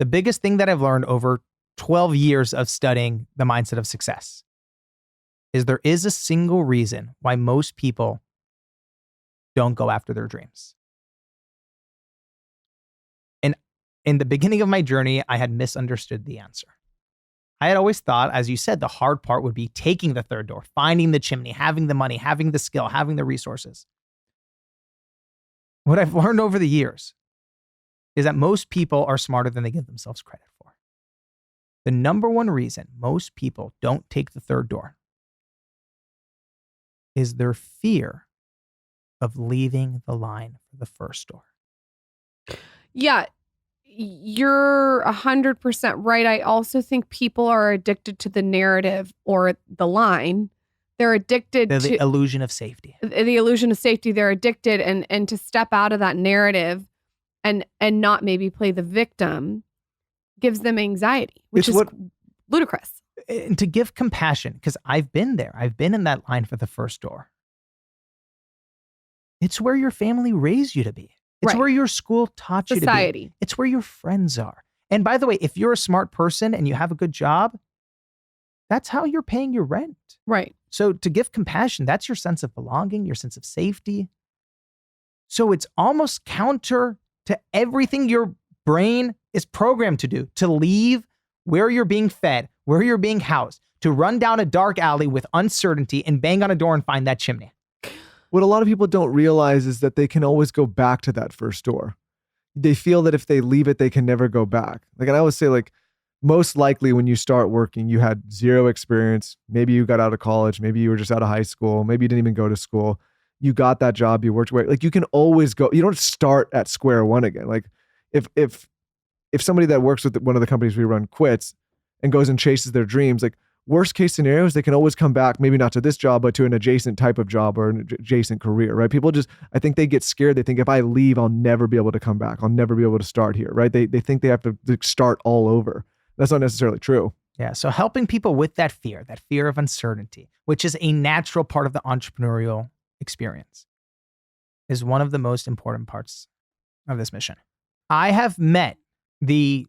The biggest thing that I've learned over 12 years of studying the mindset of success is there is a single reason why most people don't go after their dreams. And in the beginning of my journey, I had misunderstood the answer. I had always thought, as you said, the hard part would be taking the third door, finding the chimney, having the money, having the skill, having the resources. What I've learned over the years is that most people are smarter than they give themselves credit for. The number one reason most people don't take the third door is their fear of leaving the line for the first door. Yeah, you're 100% right. I also think people are addicted to the narrative or the line. They're addicted to the illusion of safety. The illusion of safety. They're addicted, and to step out of that narrative and not maybe play the victim gives them anxiety, which is ludicrous. And to give compassion, because I've been there. I've been in that line for the first door. It's where your family raised you to be. It's where your school taught you to be. It's where your friends are. And by the way, if you're a smart person and you have a good job, that's how you're paying your rent. Right. So to give compassion, that's your sense of belonging, your sense of safety. So it's almost counter to everything your brain is programmed to do, to leave where you're being fed, where you're being housed, to run down a dark alley with uncertainty and bang on a door and find that chimney. What a lot of people don't realize is that they can always go back to that first door. They feel that if they leave it, they can never go back. And I always say, most likely when you start working, you had zero experience. Maybe you got out of college. Maybe you were just out of high school. Maybe you didn't even go to school. You got that job. You worked your way. You can always go. You don't start at square one again. If somebody that works with one of the companies we run quits and goes and chases their dreams, worst case scenarios, they can always come back, maybe not to this job, but to an adjacent type of job or an adjacent career, right? People I think they get scared. They think if I leave, I'll never be able to come back. I'll never be able to start here, right? They think they have to start all over. That's not necessarily true. Yeah. So helping people with that fear of uncertainty, which is a natural part of the entrepreneurial experience, is one of the most important parts of this mission. I have met the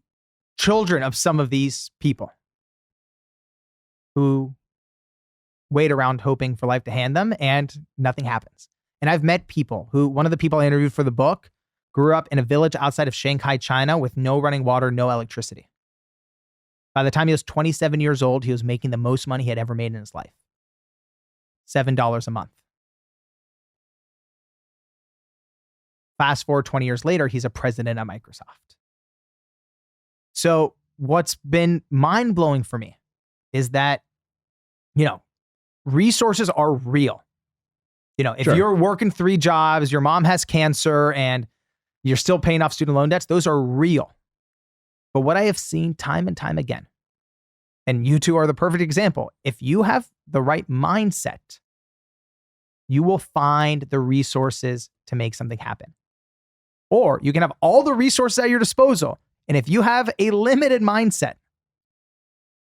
children of some of these people who wait around hoping for life to hand them and nothing happens. And I've met people who, one of the people I interviewed for the book, grew up in a village outside of Shanghai, China, with no running water, no electricity. By the time he was 27 years old, he was making the most money he had ever made in his life. $7 a month. Fast forward 20 years later, he's a president at Microsoft. So what's been mind-blowing for me is that, resources are real. If you're working 3 jobs, your mom has cancer, and you're still paying off student loan debts, those are real. But what I have seen time and time again, and you two are the perfect example, if you have the right mindset, you will find the resources to make something happen. Or you can have all the resources at your disposal, and if you have a limited mindset,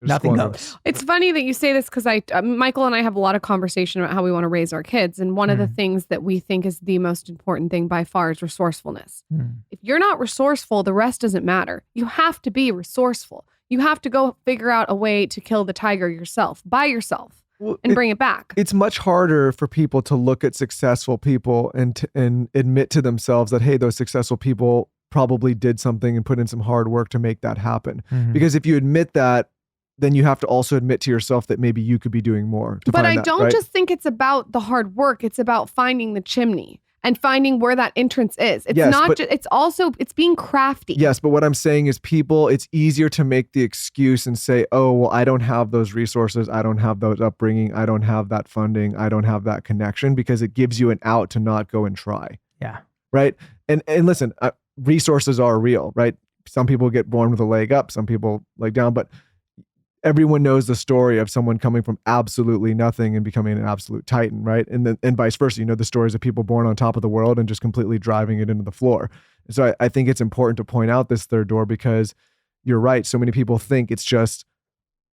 nothing goes. It's funny that you say this because Michael and I have a lot of conversation about how we want to raise our kids. And one of the things that we think is the most important thing by far is resourcefulness. If you're not resourceful, the rest doesn't matter. You have to be resourceful. You have to go figure out a way to kill the tiger yourself, by yourself, and bring it back. It's much harder for people to look at successful people and admit to themselves that, hey, those successful people probably did something and put in some hard work to make that happen. Because if you admit that, then you have to also admit to yourself that maybe you could be doing more. But I don't just think it's about the hard work. It's about finding the chimney and finding where that entrance is. It's being crafty. Yes, but what I'm saying is it's easier to make the excuse and say, oh, well, I don't have those resources. I don't have those upbringing. I don't have that funding. I don't have that connection, because it gives you an out to not go and try. Yeah. Right. And listen, resources are real, right? Some people get born with a leg up, some people leg down, but everyone knows the story of someone coming from absolutely nothing and becoming an absolute titan, right? And vice versa. The stories of people born on top of the world and just completely driving it into the floor. So I think it's important to point out this third door, because you're right. So many people think it's just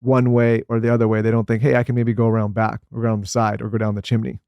one way or the other way. They don't think, hey, I can maybe go around back or around the side or go down the chimney.